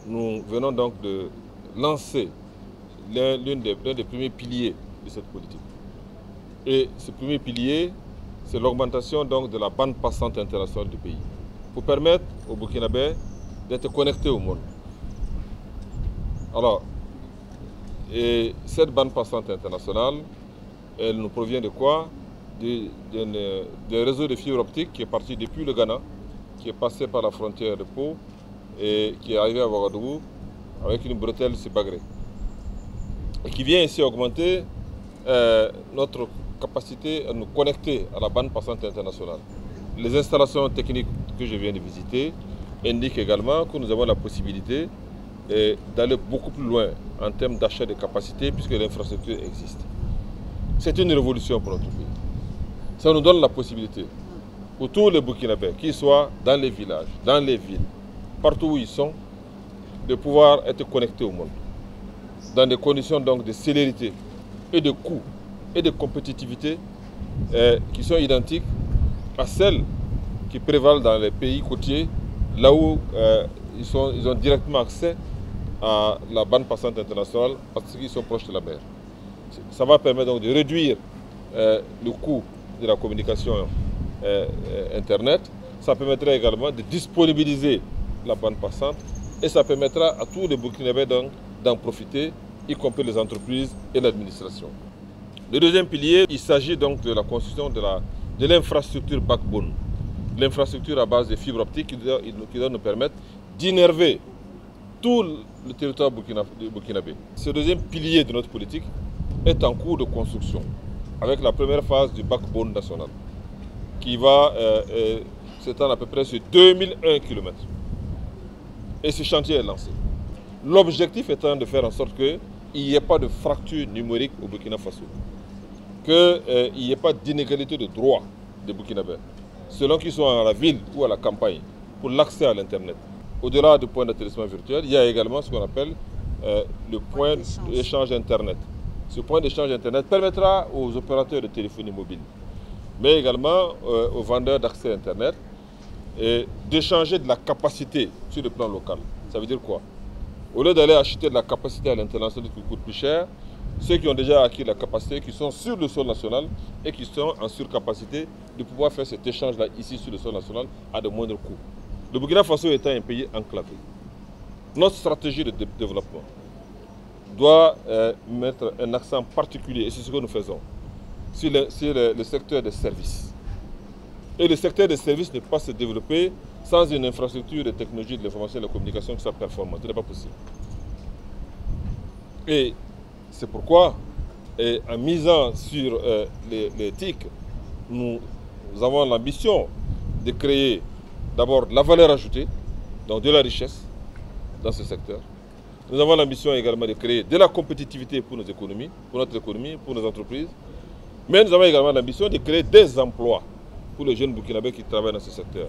nous venons donc de lancer l'un des premiers piliers de cette politique. Et ce premier pilier, c'est l'augmentation donc de la bande passante internationale du pays, pour permettre aux Burkinabés d'être connectés au monde. Alors, et cette bande passante internationale, elle nous provient de quoi? D'un réseau de fibre optique qui est parti depuis le Ghana, qui est passé par la frontière de Pau et qui est arrivé à Ouagadougou avec une bretelle Sibagré. Et qui vient ici augmenter notre capacité à nous connecter à la bande passante internationale. Les installations techniques que je viens de visiter indiquent également que nous avons la possibilité d'aller beaucoup plus loin en termes d'achat de capacités puisque l'infrastructure existe. C'est une révolution pour notre pays. Ça nous donne la possibilité pour tous les Burkinabés, qu'ils soient dans les villages, dans les villes, partout où ils sont, de pouvoir être connectés au monde, dans des conditions donc de célérité et de coût et de compétitivité qui sont identiques à celles qui prévalent dans les pays côtiers, là où ils ont directement accès à la bande passante internationale parce qu'ils sont proches de la mer. Ça va permettre donc de réduire le coût de la communication Internet. Ça permettra également de disponibiliser la bande passante et ça permettra à tous les Burkinabés d'en profiter, y compris les entreprises et l'administration. Le deuxième pilier, il s'agit donc de la construction de l'infrastructure backbone, l'infrastructure à base de fibres optiques qui doit nous permettre d'innerver tout le territoire burkinabé. Ce deuxième pilier de notre politique est en cours de construction, avec la première phase du backbone national, qui va s'étendre à peu près sur 2001 km. Et ce chantier est lancé. L'objectif étant de faire en sorte qu'il n'y ait pas de fracture numérique au Burkina Faso, qu'il n'y ait pas d'inégalité de droit des Burkinabés, selon qu'ils sont à la ville ou à la campagne, pour l'accès à l'Internet. Au-delà du point d'atterrissement virtuel, il y a également ce qu'on appelle le point d'échange Internet. Ce point d'échange Internet permettra aux opérateurs de téléphonie mobile, mais également aux vendeurs d'accès Internet, d'échanger de la capacité sur le plan local. Ça veut dire quoi? Au lieu d'aller acheter de la capacité à l'international qui coûte plus cher, ceux qui ont déjà acquis la capacité, qui sont sur le sol national et qui sont en surcapacité, de pouvoir faire cet échange-là ici sur le sol national à de moindres coûts. Le Burkina Faso étant un pays enclavé, notre stratégie de développement doit mettre un accent particulier, et c'est ce que nous faisons, sur le secteur des services. Et le secteur des services ne peut pas se développer sans une infrastructure de technologie de l'information et de la communication qui soit performante. Ce n'est pas possible. Et c'est pourquoi, en misant sur les TIC, nous avons l'ambition de créer d'abord de la valeur ajoutée, donc de la richesse dans ce secteur. Nous avons l'ambition également de créer de la compétitivité pour nos économies, pour notre économie, pour nos entreprises. Mais nous avons également l'ambition de créer des emplois pour les jeunes Burkinabés qui travaillent dans ce secteur.